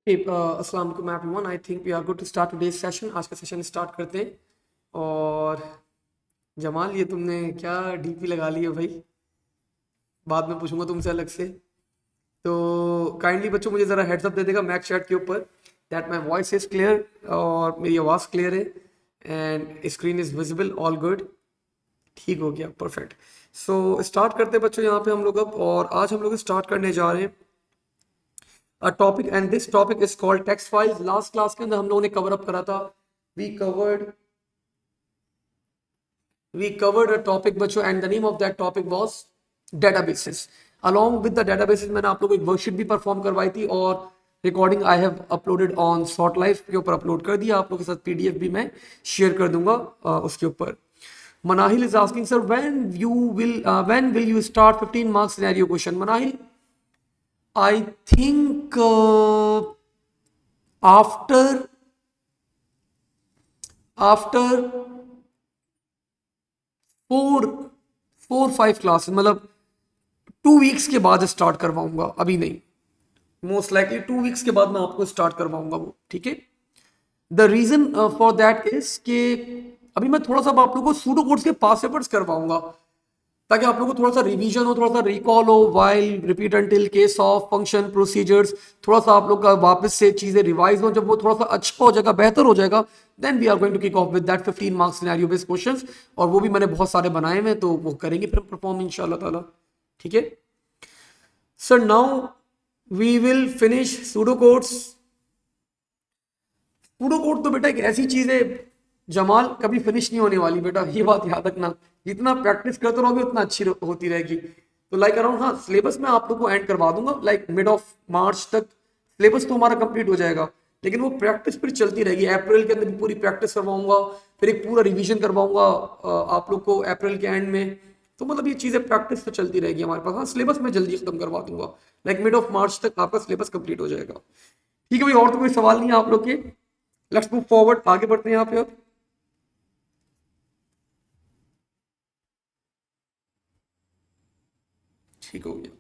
अस्सलाम वालेकुम everyone. I think we are good to start today's session. आज का सेशन स्टार्ट करते हैं। और जमाल, ये तुमने क्या डीपी लगा ली है भाई? बाद में पूछूंगा तुमसे अलग से। तो काइंडली बच्चों मुझे ज़रा हेड्स अप दे देगा मैक चैट के ऊपर that my voice is clear और मेरी आवाज़ क्लियर है and screen is visible, all good. ठीक हो गया, परफेक्ट। सो स्टार्ट करते हैं बच्चों यहाँ पे हम लोग अब। और आज हम लोग स्टार्ट करने जा रहे हैं a topic, and this topic is called text files. Last class के अंदर हम लोगों ने कवर अप करा था। we covered we covered a topic बच्चों, and the name of that topic was databases. along with the databases मैंने आप लोगों को एक वर्कशीट भी परफॉर्म करवाई थी और recording I have uploaded on short life के ऊपर अपलोड कर दिया। आप लोगों के साथ पीडीएफ भी मैं शेयर कर दूंगा उसके ऊपर। Manahil is asking, sir, when will you start 15 marks scenario question? Manahil, I think after after 4 5 classes, मतलब 2 वीक्स के बाद स्टार्ट करवाऊंगा, अभी नहीं। मोस्ट लाइकली 2 वीक्स के बाद मैं आपको स्टार्ट करवाऊंगा वो, ठीक है। The reason for that is कि अभी मैं थोड़ा सा आप लोगों को सूडो कोड्स के पास पेपर्स करवाऊंगा ताकि आप लोगों को थोड़ा सा रिवीजन हो, थोड़ा सा रिकॉल हो, while, repeat until, case of, function, procedures, थोड़ा सा आप लोग का वापस से चीजें रिवाइज हो। जब वो थोड़ा सा अच्छा हो जाएगा, बेहतर हो जाएगा, then we are going to kick off with that 15 marks scenario based questions. और वो भी मैंने बहुत सारे बनाए हैं, तो वो करेंगे फिर परफॉर्म इंशाल्लाह ताला, ठीक है। Sir now we will finish pseudo codes. Pseudo code तो बेटा एक ऐसी चीज है जमाल, कभी फिनिश नहीं होने वाली बेटा, ये बात याद रखना। जितना प्रैक्टिस करते रहोगे उतना अच्छी होती रहेगी। तो लाइक अराउंड, हाँ, सिलेबस में आप लोग को एंड करवा दूंगा लाइक मिड ऑफ मार्च तक। सिलेबस तो हमारा कंप्लीट हो जाएगा, लेकिन वो प्रैक्टिस फिर चलती रहेगी। अप्रैल के अंदर भी पूरी प्रैक्टिस करवाऊंगा, फिर एक पूरा रिवीजन करवाऊंगा आप लोग को अप्रैल के एंड में। तो मतलब ये चीजें प्रैक्टिस तो चलती रहेगी हमारे पास। हाँ, सिलेबस में जल्दी खत्म करवा दूंगा, लाइक मिड ऑफ मार्च तक आपका सिलेबस कंप्लीट हो जाएगा। ठीक है भाई, और तो कोई सवाल नहीं है आप लोग के? लेट्स मूव फॉरवर्ड, आगे बढ़ते हैं यहाँ पे अब। ठीक हो गया।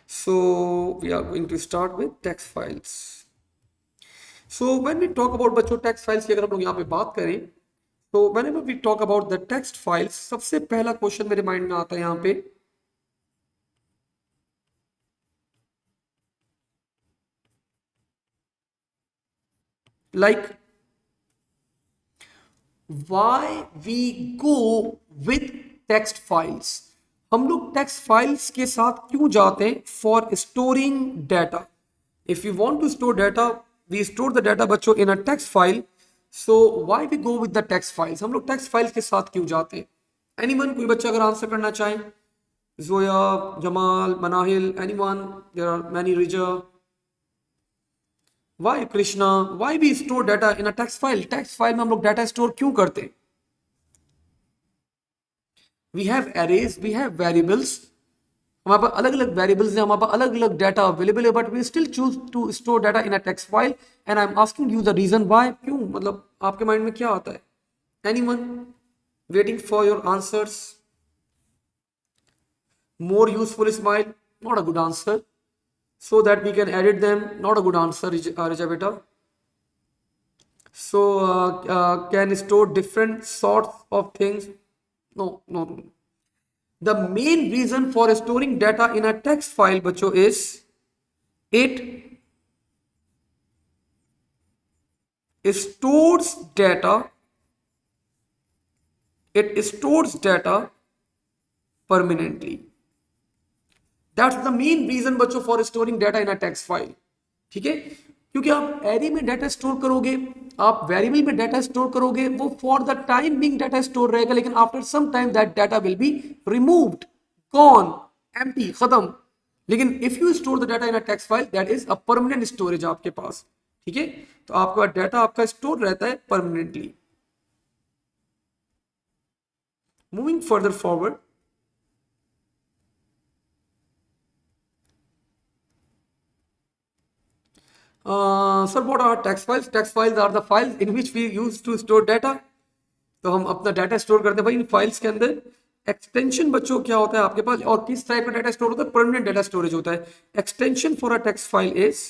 So we are going to start with text files. So when we talk about बच्चों टेक्स्ट फाइल्स की अगर हम लोग यहाँ पे बात करें, तो whenever we talk about the text files, सबसे पहला क्वेश्चन मेरे माइंड में आता है यहाँ पे, like why we go with text files. हम लोग टेक्स्ट फाइल्स के साथ क्यों जाते हैं? For storing data. If you want to store data, we store the data बच्चों in a text file. So why we go with the text files, हम लोग टेक्स्ट फाइल्स के साथ क्यों जाते हैं? एनीवन, कोई बच्चा अगर आंसर करना चाहे? Zoya, Jamal, Manahil, anyone? There are many, Riza. Why Krishna? Why we store data in a text file? Text file में हम लोग डाटा स्टोर क्यों करते हैं? We have arrays, we have variables, हमारे पास अलग अलग वेरिएबल्स हैं, हमारे पास अलग अलग डाटा अवेलेबल है, but we still choose to store data in a text file. And I am asking you the reason why. क्यों, मतलब आपके माइंड में क्या आता है? Anyone? Waiting for your answers. More useful smile, not a good answer, so that we can edit them, not a good answer, Rija beta. So can store different sorts of things? No, no, no. The main reason for storing data in a text file बच्चों is it stores data, it stores data permanently. That's the main reason बच्चों for storing data in a text file, ठीक है। क्योंकि आप array में data store करोगे, आप variable में डाटा स्टोर करोगे, वो for the time being data store रहेगा, लेकिन after some time that data will be removed, gone, empty, खत्म। लेकिन if you store the data in a text file, that is a permanent storage आपके पास, ठीक है। तो आपका डाटा आपका स्टोर रहता है permanently. Moving further forward, sir what are text files? Text files are the files in which we use to store data. तो हम अपना डाटा स्टोर करते हैं भाई इन फाइल्स के अंदर। एक्सटेंशन बच्चों क्या होता है आपके पास, और किस टाइप का डाटा स्टोर होता है? परमानेंट डाटा स्टोरेज होता है। Extension for a text file is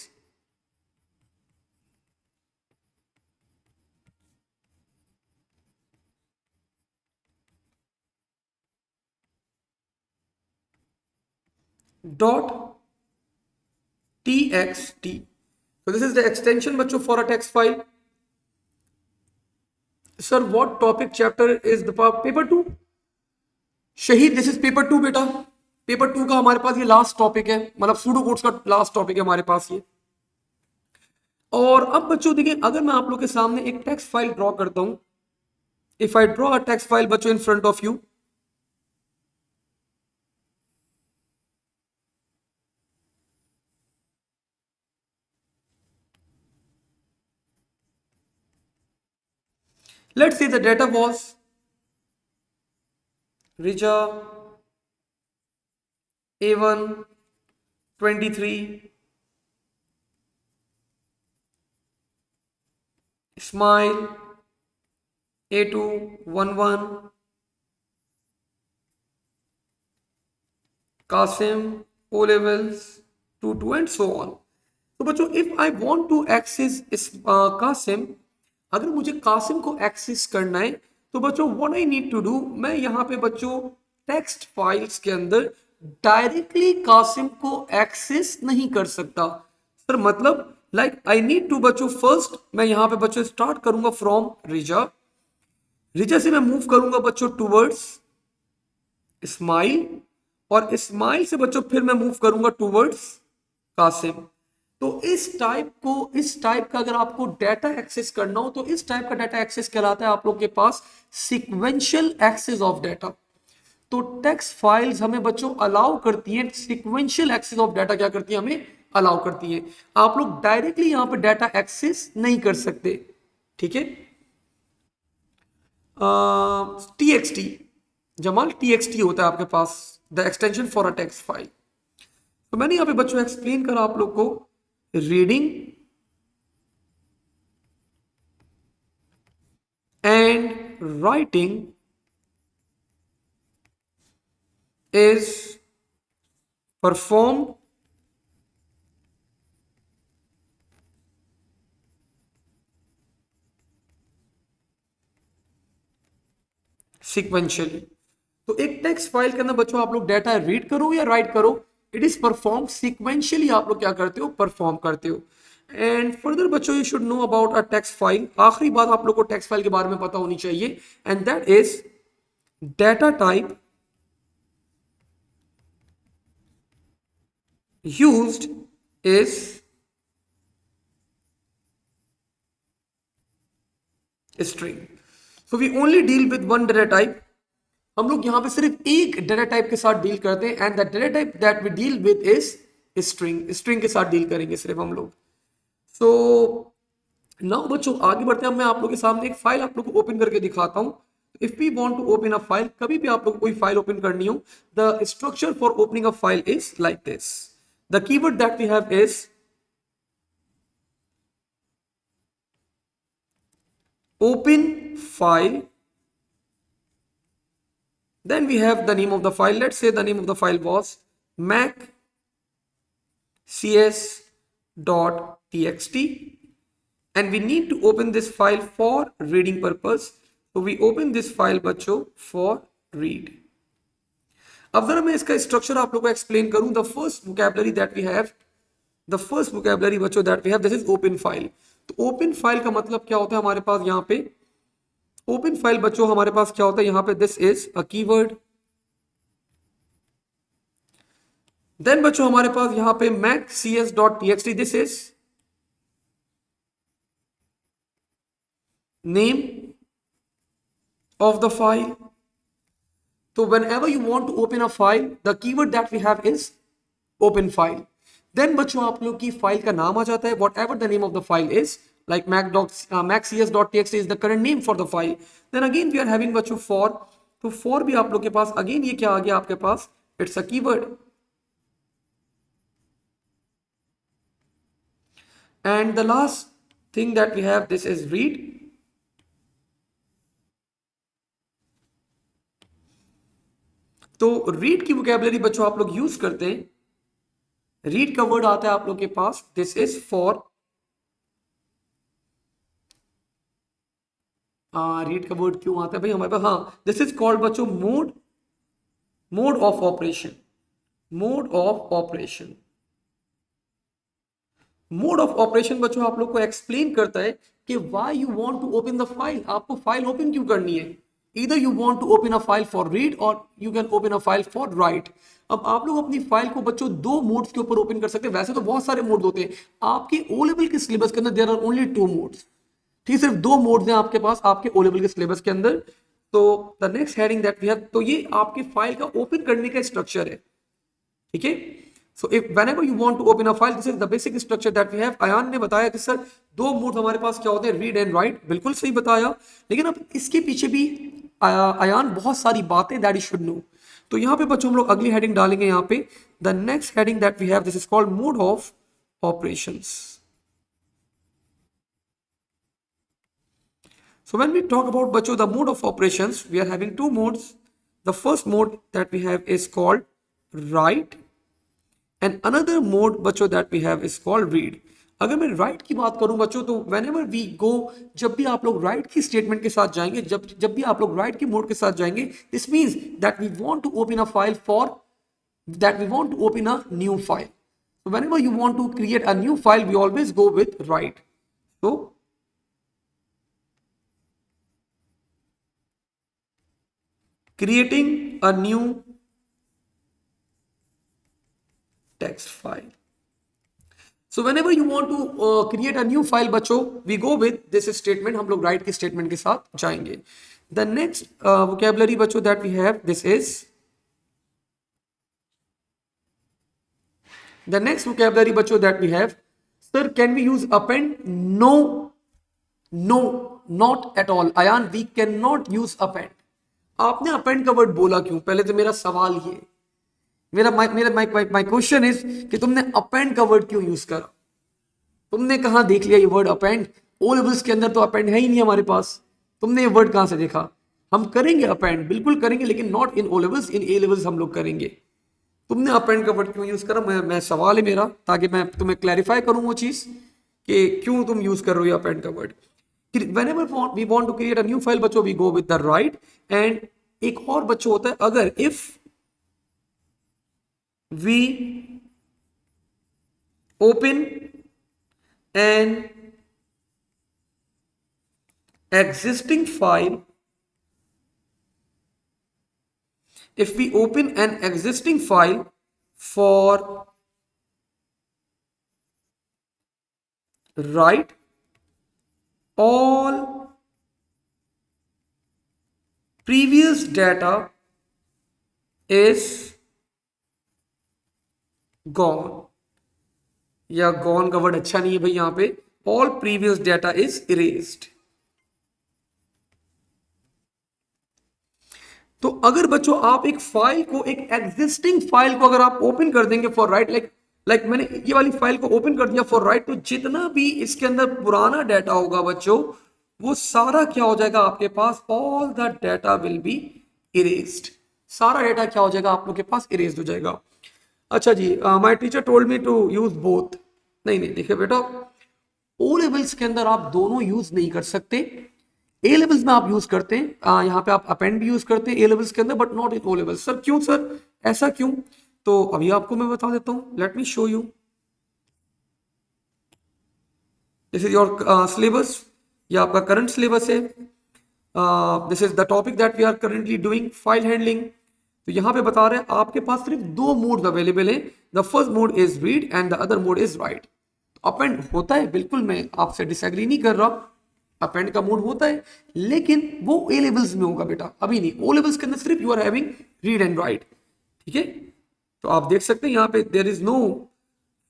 dot txt. So this is the extension बच्चों for a text file. Sir, what topic chapter is the paper 2? शहीद, दिस इज पेपर 2 बेटा. Paper 2 का हमारे पास ये last topic है, मतलब सूडो कोड्स का last topic है हमारे पास ये. और अब बच्चों देखिए, अगर मैं आप लोग के सामने एक टेक्स्ट फाइल ड्रॉ करता हूं, if I draw a text file बच्चों in front of you, let's say the data was Rija A1 23, Smile A2 11, Qasim O levels 22 and so on. तो बच्चों if I want to access इस कासिम, अगर मुझे कासिम को access करना है तो बच्चों what I need to do, मैं यहाँ पे बच्चों टेक्स्ट फाइल्स के अंदर डायरेक्टली कासिम को एक्सेस नहीं कर सकता. सर मतलब लाइक आई नीड टू बच्चों फर्स्ट मैं यहाँ पे बच्चों स्टार्ट करूंगा फ्रॉम रिजा. रिजा से मैं मूव करूंगा बच्चों टूवर्ड्स स्माइल, और स्माइल से बच्चों फिर मैं मूव करूंगा टूवर्ड्स कासिम. तो इस टाइप का अगर आपको डाटा एक्सेस करना हो तो इस टाइप का डाटा एक्सेस कहलाता है आप लोग के पास सीक्वेंशियल एक्सेस ऑफ डाटा. तो टेक्स्ट फाइल्स हमें बच्चों अलाउ करती हैं, सीक्वेंशियल एक्सेस ऑफ डाटा क्या करती है, हमें अलाउ करती है. आप लोग डायरेक्टली यहां पे डाटा एक्सेस नहीं कर सकते. ठीक है. टीएक्सटी जमाल, टीएक्सटी होता है आपके पास the extension for a text file. तो मैंने यहां पे बच्चों एक्सप्लेन करा आप लोग को, reading and writing is performed sequentially. तो एक टेक्स्ट फाइल के अंदर बच्चों आप लोग डाटा रीड करो या राइट करो, इट इज परफॉर्म सीक्वेंशियली. आप लोग क्या करते हो, परफॉर्म करते हो. एंड फर्दर बच्चों you should know about a text file. आखिरी बात आप लोग को टेक्स्ट फाइल के बारे में पता होनी चाहिए, and that is data type used is string. So we only deal with one data type. हम लोग यहां पे सिर्फ एक डाटा टाइप के साथ डील करते हैं, and the data type that we deal with is string. String के साथ डील करेंगे सिर्फ हम लोग. सो नाउ बच्चों आगे बढ़ते हैं. मैं आप लोग के सामने एक फाइल आप लोग को ओपन करके दिखाता हूं. If we want to open a file, कभी भी आप लोग कोई फाइल ओपन करनी हो, the structure for opening a file is like this. The keyword that we have is open file. Then we have the name of the file. Let's say the name of the file was maccs.txt, and we need to open this file for reading purpose. So we open this file बच्चों for read. अब जरा मैं इसका structure आप लोगों को explain करूं. The first vocabulary that we have, the first vocabulary बच्चों that we have, this is open file. तो ओपन फाइल का मतलब क्या होता है हमारे पास यहाँ पे, ओपन फाइल बच्चों हमारे पास क्या होता है यहाँ पे, this is a keyword. Then बच्चों हमारे पास यहाँ पे maccs.txt, this is name of the file. So whenever you want to open a file, the keyword that we have is open file. Then बच्चों आप लोग की फाइल का नाम आ जाता है, whatever the name of the file is, like maccs.txt is the current name for the file. Then again we are having बच्चों for. तो for भी आप लोग के पास again ये क्या आ गया आपके पास, it's a keyword. And the last thing that we have, this is read. तो रीड की वोकैबुलरी बच्चों आप लोग यूज करते हैं. रीड का वर्ड आता है आप लोग के पास, दिस इज फॉर. रीड का वर्ड क्यों आता है भाई हमारे पास, हाँ, दिस इज कॉल्ड बच्चों mode of operation. Mode of operation. Mode of operation बच्चों आप लोग को एक्सप्लेन करता है कि why you want to open the file, आपको फाइल ओपन क्यों करनी है। इधर you want to open a file for read और you can open a file for write. अब आप लोग अपनी फाइल को बच्चों दो मोड्स के ऊपर ओपन कर सकते हैं। वैसे तो बहुत सारे मोड होते हैं, आपके ओ लेवल के सिलेबस के अंदर there are only two modes. ठीक है, सिर्फ दो मोड्स हैं आपके पास आपके ओ लेवल के सिलेबस के अंदर। तो the next heading that we have, तो ये आपकी फाइल का ओपन करने का स्ट्रक्चर है। ठीक है, so if whenever you want to open a file, this is the basic structure that we have। Ayaan ने बताया कि सर दो मोड हमारे पास क्या होते हैं, रीड एंड राइट। बिल्कुल सही बताया, लेकिन अब इसके पीछे भी अयान बहुत सारी बातें दैट यू शुड नो। तो यहाँ पे बच्चों हम लोग अगली हेडिंग डालेंगे यहाँ पे, the next heading that we have, this is called mode of operations. So when we talk about bacho the mode of operations, we are having two modes. The first mode that we have is called write and another mode बच्चों that we have is called read। अगर मैं write की बात करूं बच्चों, तो whenever we go, जब भी आप लोग write की स्टेटमेंट के साथ जाएंगे, जब भी आप लोग write के मोड के साथ जाएंगे, this means that we want to open a file for that we want to open a new file। So whenever you want to create a new file, we always go with write। So creating a new text file। So whenever you want to create a new file बच्चों, we go with this statement। हम लोग write की statement के साथ जाएंगे। The next vocabulary बच्चों that we have, this is the next vocabulary बच्चों that we have, sir can we use append? No, no, not at all Ayaan, we cannot use append। आपने append का word बोला क्यों, पहले तो मेरा सवाल ये, मेरा माय क्वेश्चन इज कि तुमने अपेंड का वर्ड क्यों यूज करा। तुमने कहां देख लिया ये वर्ड अपेंड, ओ लेवल्स के अंदर तो अपेंड है ही नहीं हमारे पास। तुमने ये वर्ड कहां से देखा। हम करेंगे अपेंड, बिल्कुल करेंगे, लेकिन not in O levels, in A levels हम लोग करेंगे। तुमने अपेंड का वर्ड क्यों यूज करा, मैं सवाल है मेरा, ताकि मैं तुम्हें क्लैरिफाई करूं वो चीज कि क्यों तुम यूज कर रहे हो ये अपेंड का word. whenever we want to create a new file बच्चों, we go with the write। and एक और बच्चों होता है, अगर if we open an existing file, if we open an existing file for write, all previous data is gone। या gone का word अच्छा नहीं है भाई यहां पे, all previous data is erased. तो अगर बच्चों आप एक फाइल को, एक एग्जिस्टिंग फाइल को अगर आप ओपन कर देंगे फॉर राइट, लाइक मैंने ये वाली फाइल को ओपन कर दिया फॉर राइट, तो जितना भी इसके अंदर पुराना डाटा होगा बच्चों, वो सारा क्या हो जाएगा आपके पास, all the data will be erased. सारा डाटा क्या हो जाएगा आप लोग के पास, इरेज्ड हो जाएगा। अच्छा जी, my teacher told me to use both. नहीं नहीं, देखिए बेटा, ओ लेवल्स के अंदर आप दोनों यूज नहीं कर सकते। ए लेवल्स में आप यूज करते हैं, यहाँ पे आप अपेंड भी यूज करते हैं ए लेवल्स के अंदर, but not in O levels. Sir क्यों सर, ऐसा क्यों? तो अभी आपको मैं बता देता हूं, let me show you. This is your syllabus, ये आपका करंट सिलेबस है। This is the topic that we are currently doing, file handling. तो यहाँ पे बता रहे हैं आपके पास सिर्फ दो मोड अवेलेबल है। The first mode is read and the other mode is right. Append होता है, बिल्कुल मैं आपसे डिसएग्री नहीं कर रहा, अपेंड का मोड होता है, लेकिन वो ए लेवल्स में होगा बेटा, अभी नहीं। ओ लेवल्स के अंदर सिर्फ you are having read and write. ठीक है, तो आप देख सकते हैं यहाँ पे there is no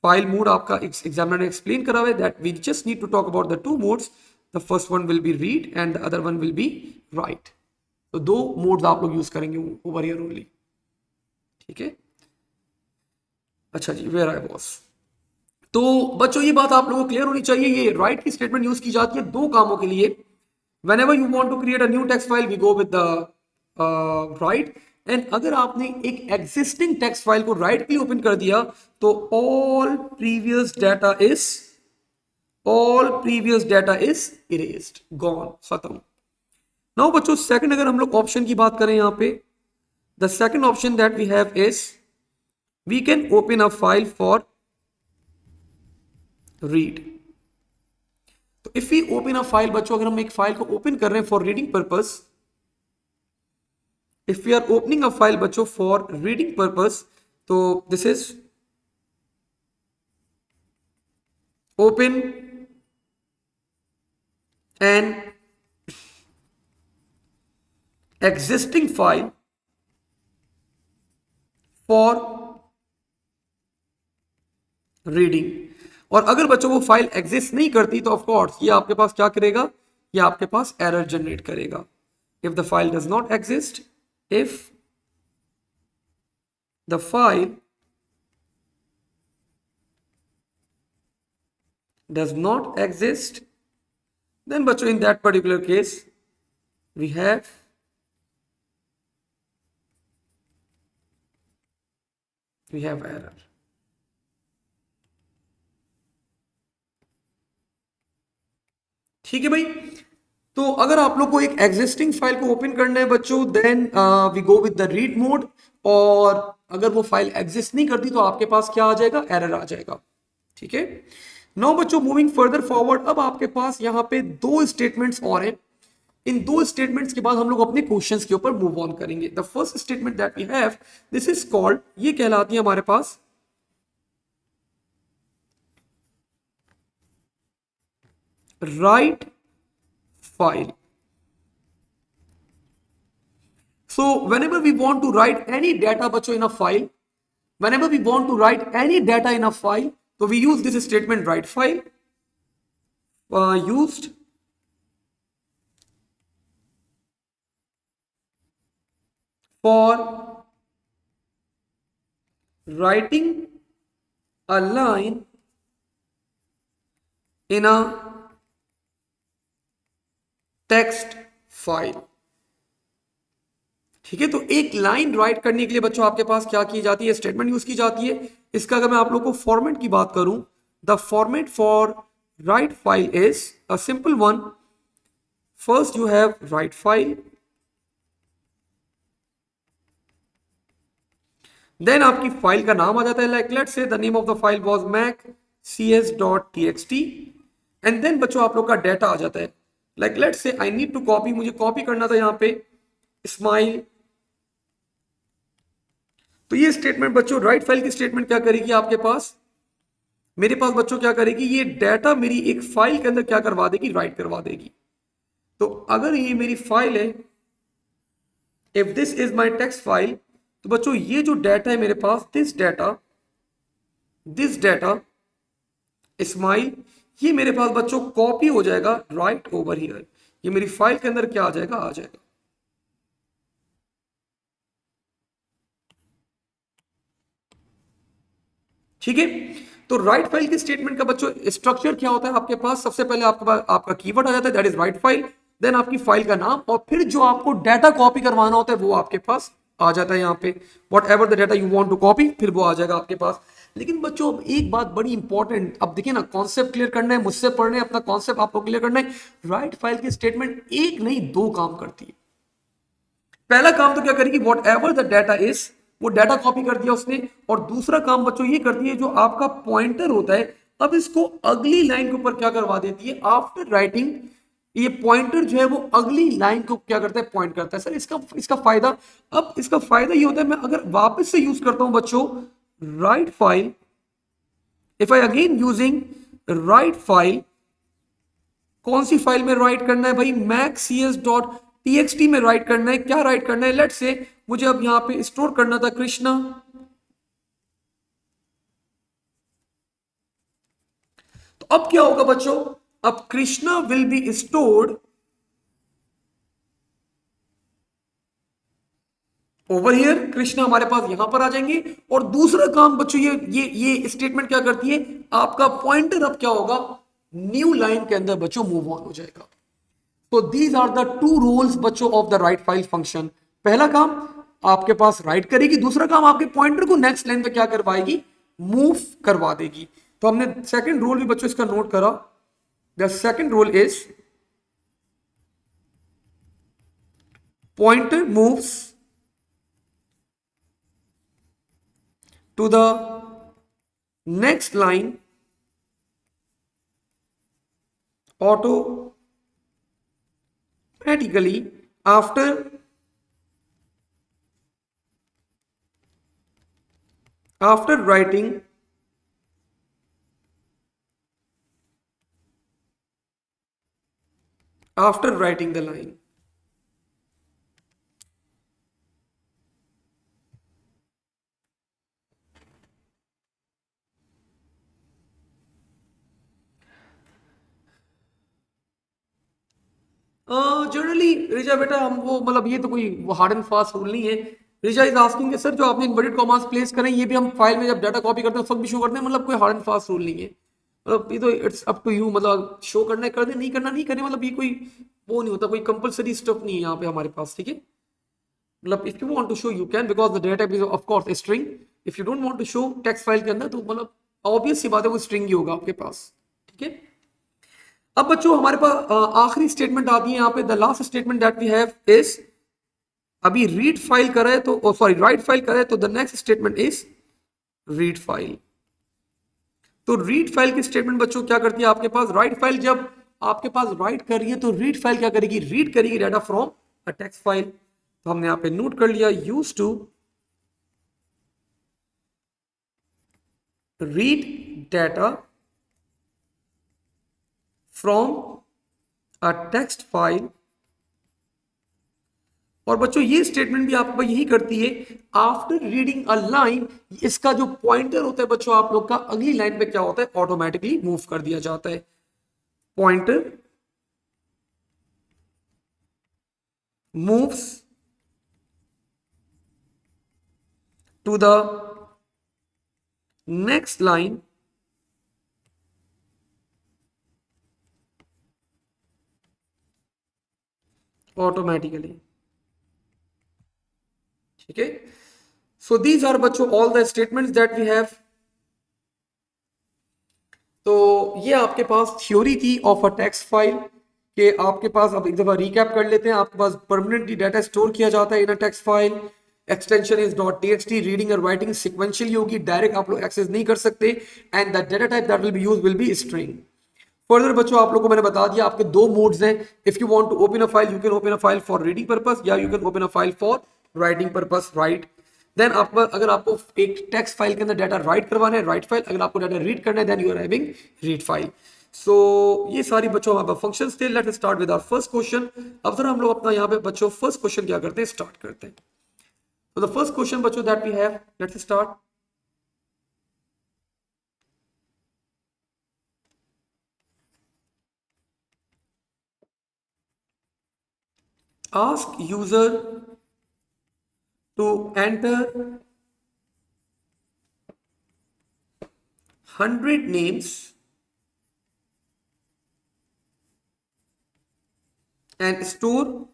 file mode, आपका एग्जामिनर ने एक्सप्लेन करा हुआ है that we just need to talk about the two modes. The first one will be read and the other one will be write. तो दो मोड्स आप लोग use करेंगे ओवर हियर ओनली। ठीक है, अच्छा जी, वेयर आई वाज। तो बच्चों ये बात आप लोगों को क्लियर होनी चाहिए, ये राइट की स्टेटमेंट यूज की जाती है दो कामों के लिए। whenever you want to create a new text file, we go with the write। And अगर आपने एक एग्जिस्टिंग टेक्स्ट फाइल को राइट के लिए ओपन कर दिया, तो all previous data is erased, gone, खत्म। नाउ बच्चों सेकंड, अगर हम लोग ऑप्शन की बात करें यहाँ पे, the second option that we have is we can open a file for read. तो if we open a file बच्चों, अगर हम एक फाइल को ओपन कर रहे हैं for reading purpose, if we are opening a file बच्चों फॉर रीडिंग पर्पस, तो this is open an existing file for reading. और अगर बच्चों वो फाइल एग्जिस्ट नहीं करती तो ऑफ कोर्स ये आपके पास क्या करेगा, ये आपके पास एरर जनरेट करेगा। If the file does not exist, if the file does not exist, then बच्चों in that particular case we have error। ठीक है भाई। तो अगर आप लोग को एक एग्जिस्टिंग फाइल को ओपन करना है बच्चों, then we go with the read mode. और अगर वो फाइल एग्जिस्ट नहीं करती तो आपके पास क्या आ जाएगा, एरर आ जाएगा। ठीक है। नाउ बच्चों मूविंग फर्दर फॉरवर्ड, अब आपके पास यहाँ पे दो स्टेटमेंट्स और हैं। इन दो स्टेटमेंट्स के बाद हम लोग अपने क्वेश्चंस के ऊपर मूव ऑन करेंगे। The first statement that we have, this is called, ये कहलाती है हमारे पास write file. So whenever we want to write any data बच्चों in a file, whenever we want to write any data in a file, so we use this statement write file, used for writing a line in a text file। ठीक है। तो एक line right करने के लिए बच्चों आपके पास क्या की जाती है, स्टेटमेंट यूज की जाती है। इसका अगर मैं आप लोग को फॉर्मेट की बात करूं, the format for write file is a simple one. First you have write file, then आपकी फाइल का नाम आ जाता है, like let's say the name of the file was mac.cs.txt, and then बच्चों आप लोग का डाटा आ जाता है, like let's say I need to copy, मुझे कॉपी करना था यहाँ पे स्माइल। तो ये स्टेटमेंट बच्चों, राइट फाइल की स्टेटमेंट क्या करेगी, आपके पास, मेरे पास बच्चों क्या करेगी, ये डाटा मेरी एक फाइल के अंदर क्या करवा देगी, राइट करवा देगी। तो अगर ये मेरी फाइल है, if this is my text file, तो बच्चों ये जो डाटा है मेरे पास, दिस डाटा स्माइल, ये मेरे पास बच्चों कॉपी हो जाएगा राइट ओवर हियर। ये मेरी फाइल के अंदर क्या आ जाएगा, आ जाएगा। ठीक है। तो राइट फाइल की स्टेटमेंट का बच्चों स्ट्रक्चर क्या होता है आपके पास, सबसे पहले आपके पास आपका कीवर्ड आ जाता है, that is write file, then आपकी फाइल का नाम, और फिर जो आपको डाटा कॉपी करवाना होता है वो आपके पास आ जाता है यहाँ पे, whatever the data you want to copy, फिर वो आ जाएगा आपके पास। लेकिन बच्चों अब एक बात बड़ी इंपॉर्टेंट, अब देखिए ना, कॉन्सेप्ट क्लियर करना है, मुझसे पढ़ना है, अपना कॉन्सेप्ट आपको क्लियर करना है। राइट फाइल की स्टेटमेंट एक नहीं दो काम करती है। पहला काम तो क्या करेगी, what ever the data is, वो डाटा कॉपी कर दिया उसने। और दूसरा काम बच्चों ये करती है, जो आपका पॉइंटर होता है, अब इसको अगली लाइन के ऊपर क्या करवा देती है, आफ्टर राइटिंग, ये पॉइंटर जो है वो अगली लाइन को क्या करता है, पॉइंट करता है। सर इसका फायदा, अब इसका फायदा ये होता है, मैं अगर वापस से यूज करता हूं बच्चों write file, if I again using write file, कौन सी फाइल में राइट करना है भाई, mac.cs.txt में राइट करना है। क्या राइट करना है, लेट्स से मुझे अब यहां पे स्टोर करना था कृष्णा, तो अब क्या होगा बच्चों, अब Krishna will be stored over here, Krishna हमारे पास यहां पर आ जाएंगे। और दूसरा काम बच्चों, ये स्टेटमेंट क्या करती है, आपका पॉइंटर अब क्या होगा, न्यू लाइन के अंदर बच्चों मूव ऑन हो जाएगा। तो these are the two rules बच्चों of the write file function. पहला काम आपके पास राइट करेगी, दूसरा काम आपके पॉइंटर को नेक्स्ट लाइन पे क्या करवाएगी, मूव करवा देगी। तो हमने सेकंड रूल भी बच्चों इसका नोट करा, the second rule is pointer moves to the next line automatically after writing the line. Generally Riza बेटा हम वो मतलब ये तो कोई हार्ड एंड फास्ट रूल नहीं है. रिजा इज आस्किंग सर जो आपने इन्वर्टेड कॉमास प्लेस करें ये भी हम फाइल में जब डाटा कॉपी करते हैं उस वक्त भी शो करते हैं. मतलब कोई हार्ड एंड फास्ट रूल नहीं है. मतलब ये तो इट्स अप टू यू. मतलब शो करना है कर दे, नहीं करना नहीं करें. मतलब ये कोई वो नहीं होता, कोई कंपलसरी स्टफ नहीं है यहाँ पे हमारे पास. ठीक है. मतलब if you want to show you can because the data type is of course string. If you don't want to show text file के अंदर तो मतलब ऑब्वियस सी बात है वो स्ट्रिंग ही होगा आपके पास. ठीक है. अब बच्चों हमारे पास आखिरी स्टेटमेंट आती है यहाँ पे. The last statement that we have is अभी रीड फाइल करे तो सॉरी राइट फाइल करे तो the next statement is read file. तो रीड फाइल की स्टेटमेंट बच्चों क्या करती है आपके पास. राइट फाइल जब आपके पास राइट कर रही है तो रीड फाइल क्या करेगी, रीड करेगी data from a text file. तो हमने यहाँ पे नोट कर लिया use to read data from a text file. और बच्चों ये स्टेटमेंट भी आपको यही करती है. आफ्टर रीडिंग अ लाइन इसका जो पॉइंटर होता है बच्चों आप लोग का अगली लाइन पे क्या होता है, ऑटोमेटिकली मूव कर दिया जाता है. Pointer moves to the next line automatically. ठीक है. सो दीज आर बच्चों all the statements that we have. तो ये आपके पास थ्योरी थी ऑफ अ टेक्स्ट फाइल के आपके पास. अब एक दफा रिकैप कर लेते हैं. आपके पास परमानेंटली डाटा स्टोर किया जाता है in a text file. Extension is .txt. Reading और राइटिंग सिक्वेंशियली होगी, डायरेक्ट आप लोग एक्सेस नहीं कर सकते. And the data type that will be used will be string. Further बच्चों आप लोगों को मैंने बता दिया आपके दो मोड्स हैं. If you want to open a file you can open a file for reading purpose या you can open a file for writing purpose. Right. Then आप अगर आपको एक टेक्स्ट फाइल के अंदर डाटा राइट करवाना है राइट फाइल, अगर आपको डाटा रीड करना है then you are having read file. So ये सारी बच्चों हमारे फंक्शंस थे. Let's start with our first question. अब जरा हम लोग अपना यहाँ पे बच्चों फर्स्ट क्वेश्चन क्या करते हैं, स्टार्ट करते हैं. तो द फर्स्ट क्वेश्चन बच्चों that we have, let's start. Ask user to enter 100 names and store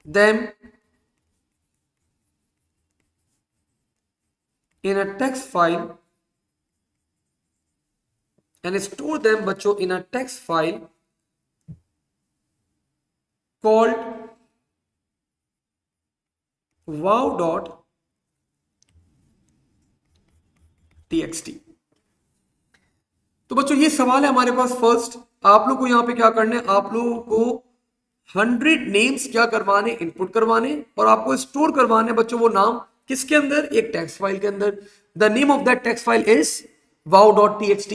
them in a text file and store them बच्चों in a text file called wow.txt. तो बच्चों ये सवाल है हमारे पास. फर्स्ट आप लोग को यहाँ पे क्या करना है, आप लोगों को 100 नेम्स क्या करवाने, इनपुट करवाने और आपको स्टोर करवाने बच्चों वो नाम किसके अंदर, एक टेक्स्ट फाइल के अंदर. The name of that text file is wow.txt.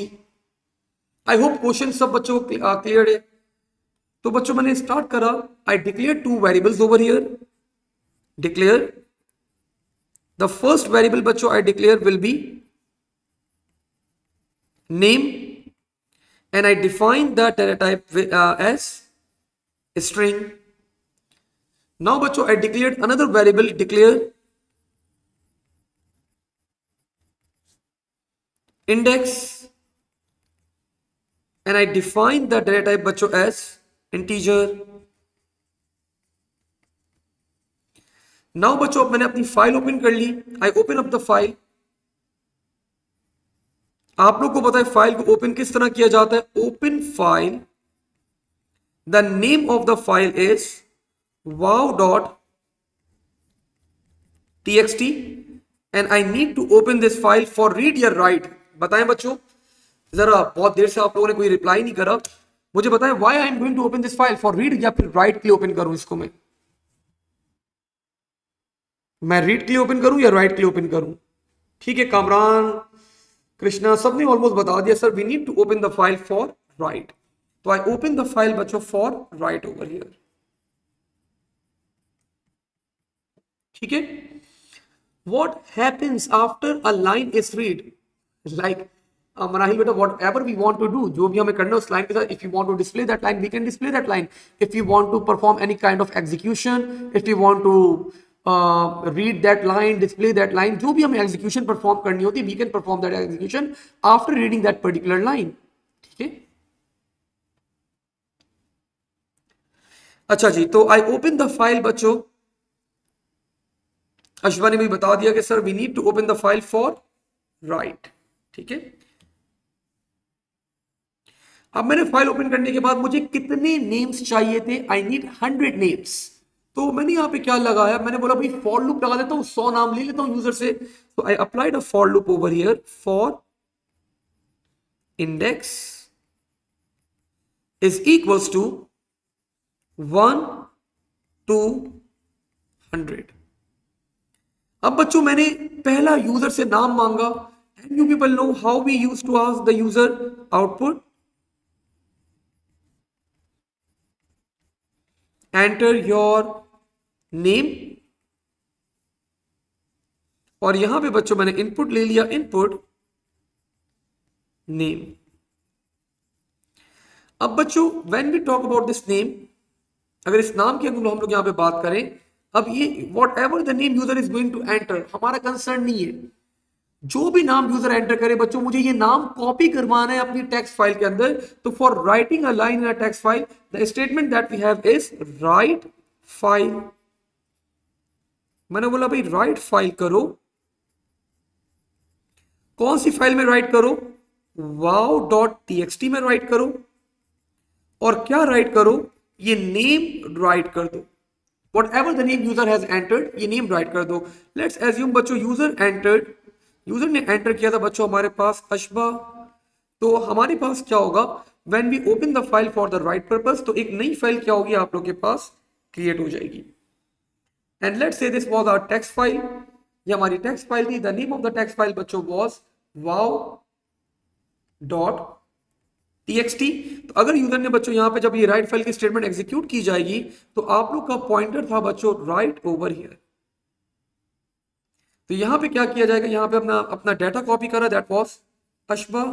I hope question सब बच्चों को क्लियर है. तो बच्चों मैंने स्टार्ट करा. I declare two variables over here. Declare the first variable बच्चों I declare will be name and I define the data type as string. Now बच्चों I declared another variable, declare index and I define the data type बच्चों as integer. Now बच्चों अब मैंने अपनी file open कर ली. I open up the file. आप लोग को पता है फाइल को ओपन किस तरह किया जाता है. Open file, the name of the file is wow.txt. txt and I need to open this file for read या write। बताएं बच्चों, जरा बहुत देर से आप लोगों ने कोई रिप्लाई नहीं करा, मुझे बताएं why I am going to open this file, for read या फिर राइट के लिए ओपन करूं इसको? मैं रीड के लिए ओपन करूं या राइट के लिए ओपन करूं? ठीक है, कामरान, कृष्णा, सबने ऑलमोस्ट बता दिया sir we need to open the file for write. तो आई ओपन द फाइल बच्चों फॉर राइट ओवर हियर। ठीक है, what happens after a line is read, like Manahil beta, whatever we want to do, जो भी हमें करना है उस लाइन के साथ, if you want to display that line we can display that line, if you want to perform any kind of execution, if you want to read that line, display that line, जो भी हमें execution perform करनी होती है we can perform that execution after reading that particular line। ठीक है, अच्छा जी, तो I open the file बच्चों, अश्वा ने भी बता दिया कि sir we need to open the file for write. ठीक है, अब मैंने फाइल ओपन करने के बाद मुझे कितने नेम्स चाहिए थे? I need 100 names. तो मैंने यहां पे क्या लगाया, मैंने बोला भाई फॉर लूप लगा देता हूं, 100 नाम ले लेता हूं यूजर से। तो I applied a for loop over here for index is equals to 1 to 100। अब बच्चों मैंने पहला यूजर से नाम मांगा, and you people know how we use to ask the user output, enter your name, और यहां पे बच्चों मैंने इनपुट ले लिया, इनपुट नेम। अब बच्चों when we talk about this name, अगर इस नाम की हम लोग यहां पे बात करें, अब ये whatever the name user is going to enter, हमारा कंसर्न नहीं है, जो भी नाम यूजर एंटर करे बच्चों मुझे ये नाम कॉपी करवाना है अपनी टेक्स्ट फाइल के अंदर। तो for writing a line in a text file the statement that we have is write file. मैंने बोला भाई राइट फाइल करो, कौन सी फाइल में राइट करो? wow.txt में राइट करो, और क्या राइट करो? ये नेम राइट कर दो, whatever the name user has entered ये नेम राइट कर दो। लेट्स एज्यूम बच्चों यूजर एंटर्ड, यूजर ने एंटर किया था बच्चों हमारे पास अशबा। तो हमारे पास क्या होगा, when we open the file for the write purpose, तो एक नई फाइल क्या होगी आप लोग के पास क्रिएट हो जाएगी। And let's say this was our text file, ये हमारी टेक्स्ट फाइल थी। The name of the text file बच्चों वाज wow.txt। तो अगर यूजर ने बच्चों यहाँ पे जब ये राइट फाइल की स्टेटमेंट एग्जीक्यूट की जाएगी तो आप लोग का पॉइंटर था बच्चों राइट ओवर हियर। तो यहां पे क्या किया जाएगा, यहां पे अपना अपना डाटा कॉपी करा, दैट वाज अशबा।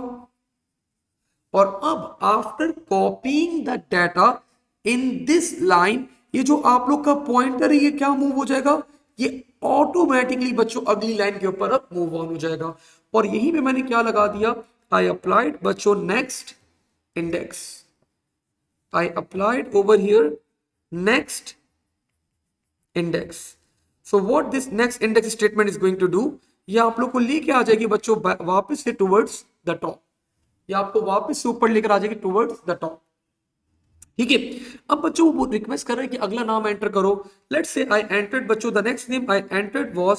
और अब after copying the data in this line, ये जो आप लोग का पॉइंटर है ये क्या मूव हो जाएगा, ये ऑटोमेटिकली बच्चों अगली लाइन के ऊपर अब मूव ऑन हो जाएगा। और यहीं पे मैंने क्या लगा दिया, आई अप्लाइड बच्चों next index, I applied over here next index. So what this next index statement is going to do, ये आप लोग को लेके आ जाएगी बच्चों वापस से टुवर्ड्स द टॉप, ये आपको वापस से ऊपर लेकर आ जाएगी टुवर्ड्स द टॉप। ठीक है, अब बच्चों वो रिक्वेस्ट कर रहे हैं कि अगला नाम एंटर करो। लेट्स से आई एंटर्ड बच्चों the next name I entered was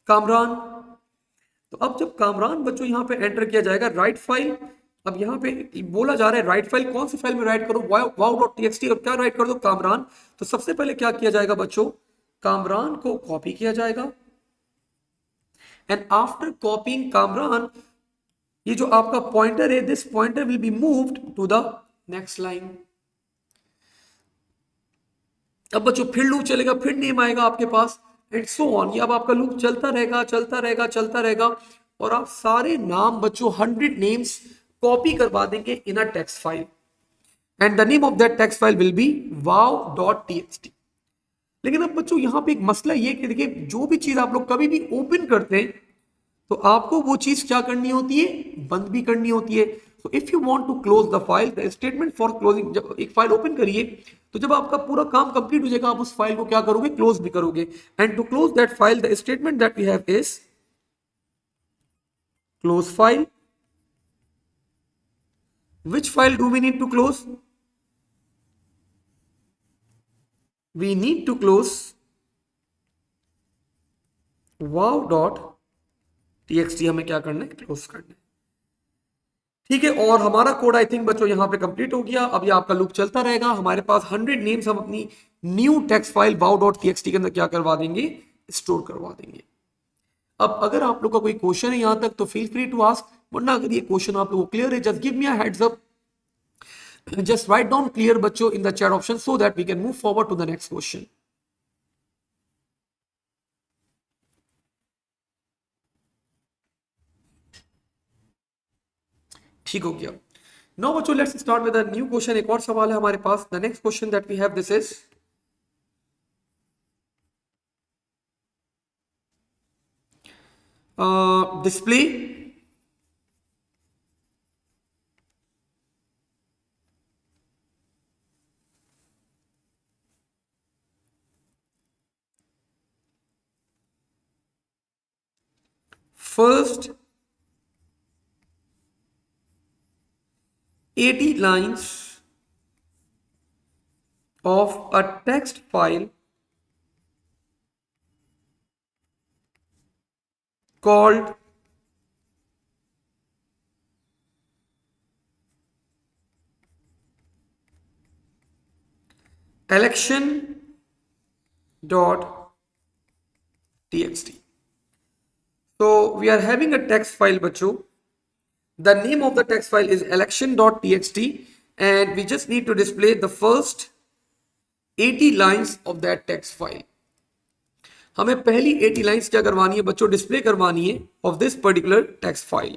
Kamran. तो अब जब कामरान बच्चों यहां पे एंटर किया जाएगा राइट फाइल, अब यहां पे बोला जा रहा है राइट फाइल, कौन सी फाइल में राइट करो, wow.txt, और क्या राइट कर दो, कामरान। तो सबसे पहले क्या किया जाएगा बच्चों, कामरान को कॉपी किया जाएगा, एंड आफ्टर कॉपिंग कामरान, ये जो आपका पॉइंटर है this pointer will be moved to the next line. अब बच्चों फिर लूप चलेगा, फिर नेम आएगा आपके पास, एंड सो ऑन, ये अब आपका लूप चलता रहेगा चलता रहेगा चलता रहेगा, और आप सारे नाम बच्चों 100 नेम्स कॉपी करवा देंगे in a text file, and the name of that text file will be wow.txt। लेकिन अब बच्चों यहां पे एक मसला ये कि देखिए जो भी चीज आप लोग कभी भी ओपन करते हैं तो आपको वो चीज क्या करनी होती है, बंद भी करनी होती है। So if you want to close the file, the statement for closing, जब एक फाइल ओपन करिए तो जब आपका पूरा काम कंप्लीट हो जाएगा आप उस फाइल को क्या करोगे, क्लोज भी करोगे। And to close that file the statement that we have is close file. Which file do we need to close? We need to close wow dot TXT हमें क्या करना है, क्लोज करना है। ठीक है, और हमारा कोड आई थिंक बच्चों यहाँ पे कंप्लीट हो गया। अब ये आपका लूप चलता रहेगा। हमारे पास 100 नेम्स हम अपनी न्यू टेक्स्ट फाइल वाव डॉट टीएक्सटी के अंदर क्या करवा देंगे, स्टोर करवा देंगे। अब अगर आप लोग का कोई क्वेश्चन है यहां तक तो फील फ्री टू आस्क, वरना अगर ये क्वेश्चन आप लोगों को क्लियर है just give me a heads up, just write down clear बच्चों in the chat option so that we can move forward to the next question. ठीक हो गया। नाउ बच्चों let's start with a new question. एक और सवाल है हमारे पास। The next question that we have this is display first 80 lines of a text file called election.txt. So we are having a text file बच्चों. The name of the text file is election.txt and we just need to display the first 80 lines of that text file. हमें पहली 80 lines क्या करवानी है बच्चों, display करवानी है of this particular text file.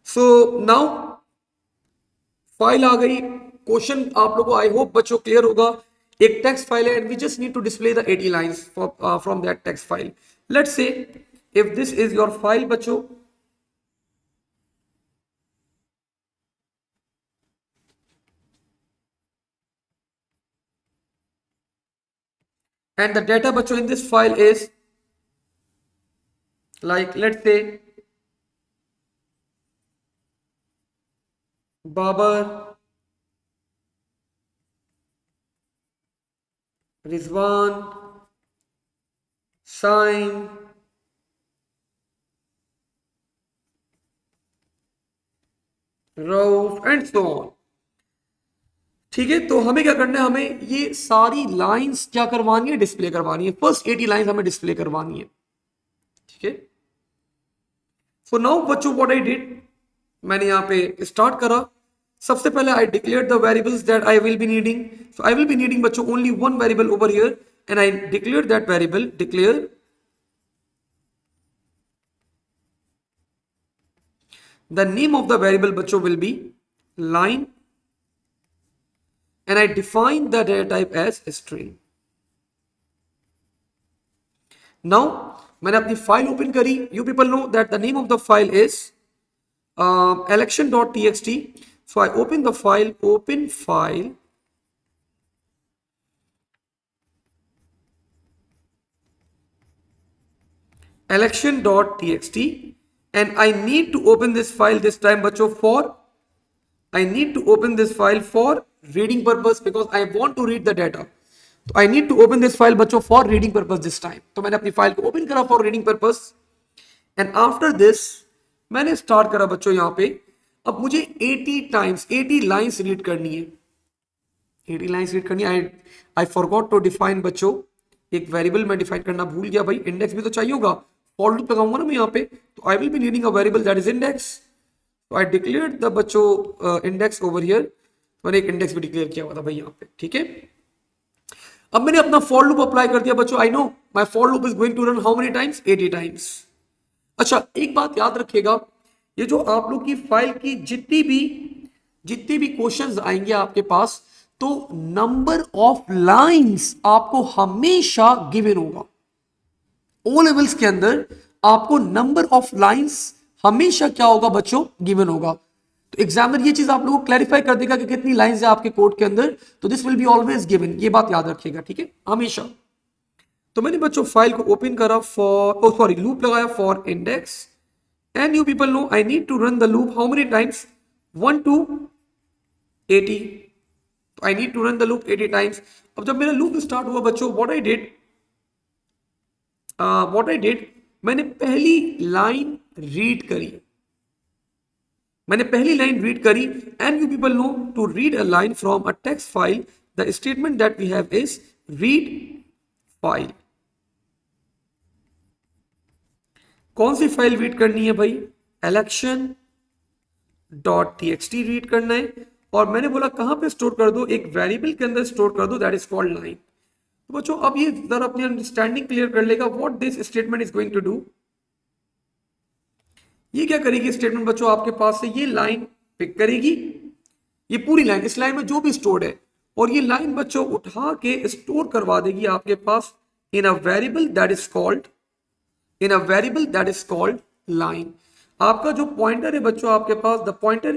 So now file आ गई। क्वेश्चन आप लोगों को आई होप बच्चों क्लियर होगा। एक टेक्स्ट फाइल है and we just need to display the 80 lines from that text file. Let's say if this is your file बच्चों, and the data बच्चों in this file is like let's say Babar, Rizwan, Saim, Rauf and so on। ठीक है, तो हमें क्या करना है, हमें ये सारी लाइंस क्या करवानी है, डिस्प्ले करवानी है। फर्स्ट 80 लाइंस हमें डिस्प्ले करवानी है। ठीक है, सो नाउ बच्चों व्हाट आई डिड, मैंने यहाँ पे स्टार्ट करा। सबसे पहले I declare the variables that I will be needing. So I will be needing बच्चों only one variable over here and I declare that variable, declare the name of the variable बच्चों will be line and I define the data type as string. Now मैंने अपनी file open करी। You people know that the name of the file is election.txt. So I open the file, open file, election.txt and I need to open this file this time बच्चों for, I need to open this file for reading purpose because I want to read the data. तो I need to open this file बच्चों for reading purpose this time। तो मैंने अपनी file को open करा for reading purpose and after this मैंने start करा बच्चों यहाँ पे। अब मुझे 80 टाइम्स 80 लाइंस रीड करनी है, 80 लाइंस रीड करनी है। आई फॉरगॉट टू डिफाइन बच्चों, एक वेरिएबल मैं डिफाइन करना भूल गया भाई। इंडेक्स भी तो चाहिए होगा, फॉर लूप लगाऊंगा ना मैं यहाँ पे, तो I will be needing a variable that is index. तो आई डिक्लेयर्ड द बच्चों इंडेक्स ओवर हियर। मैंने एक इंडेक्स भी डिक्लेयर किया हुआ था भाई यहाँ पे। ठीक है, अब मैंने अपना फॉर लूप अप्लाई कर दिया बच्चों। I know my for loop is going to run how many times, 80 times. अच्छा एक बात याद रखिएगा, ये जो आप लोग की फाइल की जितनी भी क्वेश्चंस आएंगे आपके पास, तो नंबर ऑफ लाइंस आपको हमेशा गिवन होगा। ओ लेवल्स के अंदर आपको नंबर ऑफ लाइंस हमेशा क्या होगा बच्चों, गिवन होगा। तो एग्जामिनर ये चीज आप लोगों को क्लैरिफाई कर देगा कि कितनी लाइंस है आपके कोड के अंदर, तो this will be always given, ये बात याद रखिएगा। ठीक है, हमेशा। तो मैंने बच्चों फाइल को ओपन करा फॉर लूप लगाया for index and you people know I need to run the loop how many times, 1 to 80। तो I need to run the loop 80 times। अब जब मेरा लूप स्टार्ट हुआ बच्चों, what I did, what I did, मैंने पहली line read करी, मैंने पहली लाइन रीड करी, and you people know to read a line from a text file, the statement that we have is read file. कौन सी फाइल रीड करनी है भाई, इलेक्शन डॉट टीएक्सटी रीड करना है, और मैंने बोला कहां पे स्टोर कर दो, एक वेरिएबल के अंदर स्टोर कर दो, दैट इज कॉल्ड लाइन। तो बच्चों अब ये जरा अपनी अंडरस्टैंडिंग क्लियर कर लेगा what this statement is going to do. ये क्या करेगी स्टेटमेंट बच्चों, आपके पास से ये लाइन पिक करेगी, ये पूरी लाइन, इस लाइन में जो भी स्टोर्ड है, और ये लाइन बच्चों उठा के स्टोर करवा देगी आपके पास in a variable that is called, in a variable that is called line. आपका जो पॉइंटर है बच्चों आपके पास, the pointer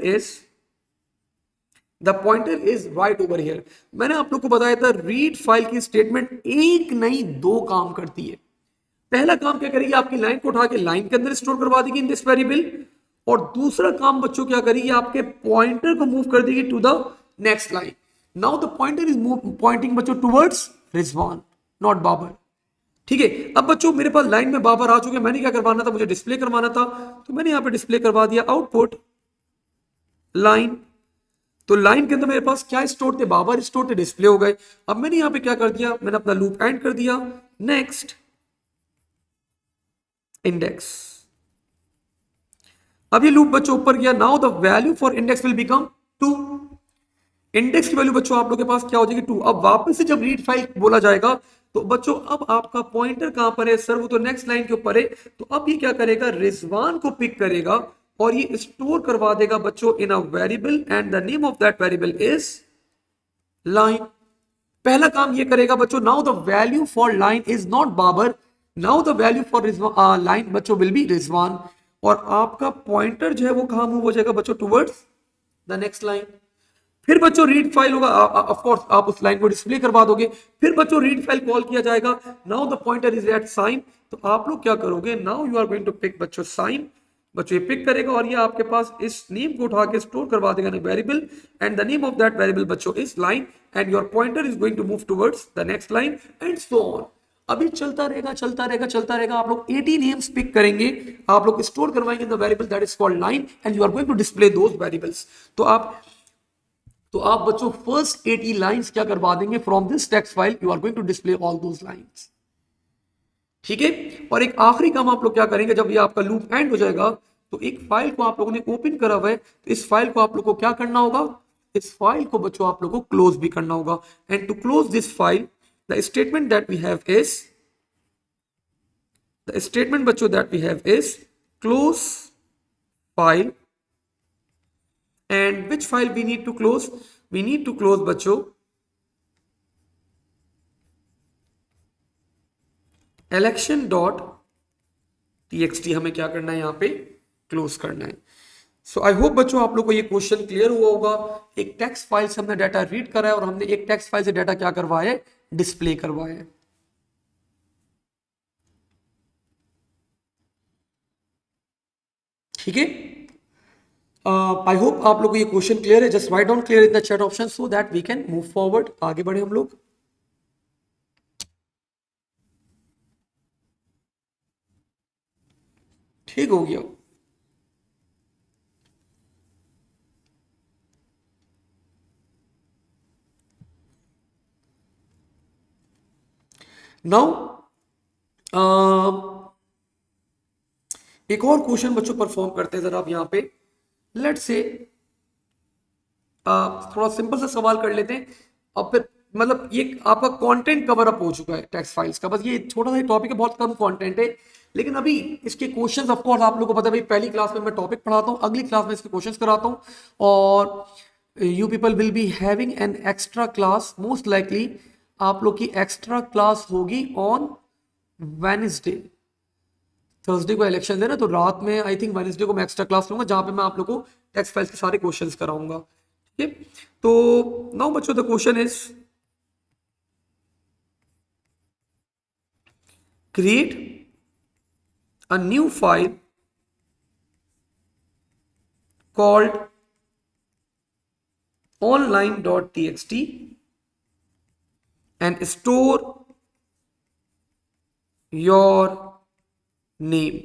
is right over here. मैंने आप लोग को बताया था रीड फाइल की स्टेटमेंट एक नहीं दो काम करती है। पहला काम क्या करेगी, आपकी लाइन को उठा के लाइन के अंदर स्टोर करवा देगी इन दिस वेरिएबल, और दूसरा काम बच्चों क्या करेगी, आपके पॉइंटर को मूव कर देगी to the next line. Now the pointer is pointing बच्चों टुवर्ड्स रिजवान, नॉट बाबर। ठीक है, अब बच्चों मेरे पास लाइन में बाबर आ चुके, मैंने क्या करवाना था, मुझे डिस्प्ले करवाना था, तो मैंने यहां पे डिस्प्ले करवा दिया आउटपुट लाइन। तो लाइन के अंदर मेरे पास क्या स्टोर थे, बाबर स्टोर थे, डिस्प्ले हो गए। अब मैंने यहां पे क्या कर दिया, मैंने अपना लूप एंड कर दिया, नेक्स्ट इंडेक्स। अब ये लूप बच्चों ऊपर गया, now the value for index will become 2। Index की वैल्यू बच्चों आप लोगों के पास क्या हो जाएगी 2। अब वापस से जब रीड फाइल बोला जाएगा तो बच्चों अब आपका पॉइंटर कहां पर है सर, वो तो नेक्स्ट लाइन के ऊपर है, तो अब ये क्या करेगा, रिजवान को पिक करेगा और ये स्टोर करवा देगा बच्चों in a variable, and the name of that variable is line. पहला काम ये करेगा बच्चों, now the value for line is not Babar, now the value for line बच्चों विल बी रिजवान, और आपका पॉइंटर जो है वो कहां मूव हो जाएगा बच्चों, टुवर्ड्स द नेक्स्ट लाइन। फिर बच्चों रीड फाइल होगा, ऑफ कोर्स आप उस लाइन को डिस्प्ले करवा दोगे, फिर बच्चों रीड फाइल कॉल किया जाएगा, now the pointer is at sign, तो आप लोग क्या करोगे, now you are going to pick बच्चों साइन, बच्चों ये पिक करेगा और ये आपके पास इस नेम को उठा के स्टोर करवा देगा ना variable, and the name of that variable बच्चों is line, and your pointer is going to move towards the next line, and so on. अभी चलता रहेगा चलता रहेगा चलता रहेगा, आप लोग 80 नेम्स पिक करेंगे, आप लोग स्टोर करवाएंगे the variable that is called line, and you are going to display those variables. तो आप बच्चों फर्स्ट 80 लाइंस क्या करवा देंगे, from this text file you are going to display all those lines. ठीक है, और एक आखिरी काम आप लोग क्या करेंगे, जब ये आपका लूप एंड हो जाएगा तो एक फाइल को आप लोगों ने ओपन करा हुआ है, तो इस फाइल को आप लोग को क्या करना होगा, इस फाइल को बच्चों आप लोग को क्लोज भी करना होगा, and to close this file the statement that we have is, the statement बच्चों that we have is close file, and which file we need to close, we need to close बच्चों election.txt, हमें क्या करना है यहाँ पे close करना है। सो आई होप बच्चों आप लोग को ये क्वेश्चन क्लियर हुआ होगा। एक टेक्स्ट फाइल से हमने डाटा रीड करा है और हमने एक टेक्स्ट फाइल से डाटा क्या करवाया है, डिस्प्ले करवाया है। ठीक है, आई होप आप लोग को ये क्वेश्चन क्लियर है। Just write down clear in the chat option so that we can move forward, आगे बढ़े हम लोग। ठीक हो गया। नाउ एक और क्वेश्चन बच्चों परफॉर्म करते हैं जरा आप यहाँ पे। लेट से थोड़ा सिंपल सा सवाल कर लेते हैं, अब फिर मतलब ये आपका कंटेंट कवर अप हो चुका है टेक्स्ट फाइल्स का, बस ये छोटा सा टॉपिक है, बहुत कम कंटेंट है, लेकिन अभी इसके क्वेश्चंस ऑफ कोर्स आप लोगों को पता है भाई, पहली क्लास में मैं टॉपिक पढ़ाता हूँ, अगली क्लास में इसके क्वेश्चंस कराता हूँ, और you people will be having an extra class, most likely आप लोग की एक्स्ट्रा क्लास होगी ऑन वेडनेसडे। थर्सडे को इलेक्शन है ना, तो रात में आई थिंक वेडनेसडे को मैं एक्स्ट्रा क्लास लूंगा, जहां पे मैं आप लोग को टेक्स्ट फाइल्स के सारे क्वेश्चंस कराऊंगा। ठीक है, तो नाउ बच्चों the question is create a new file called online.txt and store your name.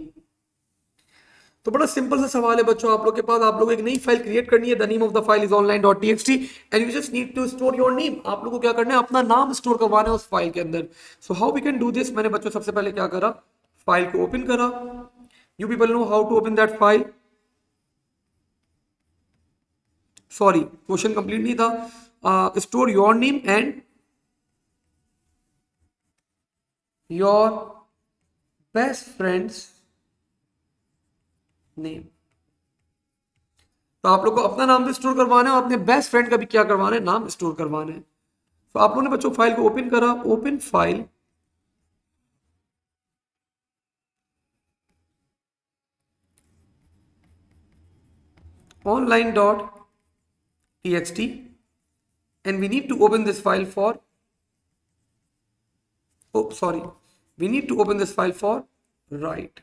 तो बड़ा सिंपल सा सवाल है बच्चों आप लोग के पास, आप लोग एक नई फाइल क्रिएट करनी है, the name of the file is online.txt and you just need to store your name. आप लोग को क्या करना है, अपना नाम स्टोर करवाना है उस फाइल के अंदर। So how we can do this, मैंने बच्चों सबसे पहले क्या करा, फाइल को ओपन करा। You people know how to open that file, sorry question complete नहीं था। Store your name and your best friend's name. तो आप लोग को अपना नाम भी स्टोर करवाना है और अपने बेस्ट फ्रेंड का भी क्या करवाना है, नाम स्टोर करवाना है। तो आप लोगों ने बच्चों फाइल को ओपन करा, open file, online.txt and we need to open this file for, oh sorry, we need to open this file for write।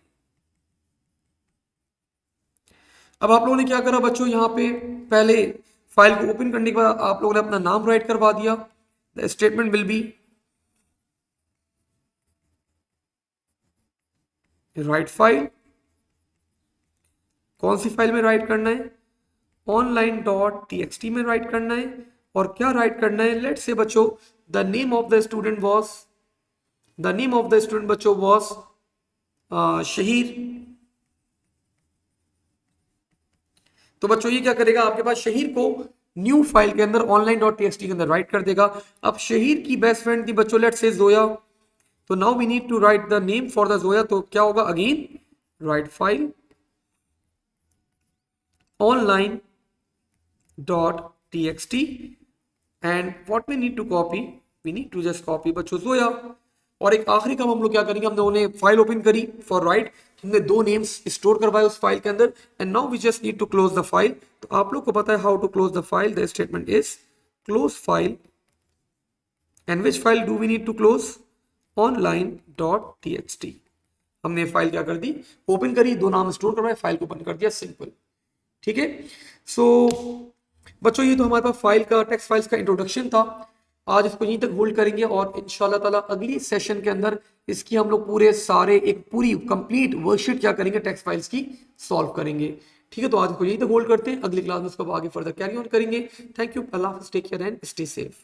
अब आप लोगों ने क्या करा बच्चों, यहाँ पे पहले फाइल को ओपन करने के बाद आप लोगों ने अपना नाम राइट करवा दिया। The statement will be write file, कौन सी फाइल में राइट करना है, online.txt में राइट करना है। और क्या राइट करना है, लेट्स से बच्चों the name of the student was, the name of the student बच्चों वाज शहीर। तो बच्चों ये क्या करेगा, आपके पास शहीर को न्यू फाइल के अंदर online.txt के अंदर राइट कर देगा। अब शहीर की बेस्ट फ्रेंड थी बच्चों, लेट्स से जोया, तो now we need to write the name for the Zoya. तो क्या होगा, again write file online.txt and what we need to copy, we need to just copy बच्चों जोया। और एक आखिरी काम हम लोग क्या करेंगे, हम लोगों ने फाइल ओपन करी फॉर राइट, हमने दो नेम्स स्टोर करवाए उस फाइल के अंदर and now we just need to close the file. तो आप लोग को पता है how to close the file, the statement is close file and which file do we need to close, online.txt। हमने फाइल क्या कर दी, ओपन करी, दो नाम स्टोर करवाए, फाइल को बंद कर दिया, सिंपल। ठीक है, सो बच्चों ये तो हमारे पास फाइल का, टेक्स्ट फाइल्स का इंट्रोडक्शन था। आज इसको यहीं तक होल्ड करेंगे और इंशाल्लाह ताला अगली सेशन के अंदर इसकी हम लोग पूरे सारे एक पूरी कंप्लीट वर्कशीट क्या करेंगे, टेक्स्ट फाइल्स की सॉल्व करेंगे। ठीक है, तो आज इसको यहीं तक होल्ड करते हैं, अगली क्लास में इसको आगे फर्दर कैरी ऑन करेंगे। थैंक यू, अल्लाह हाफिज़, take care and stay safe.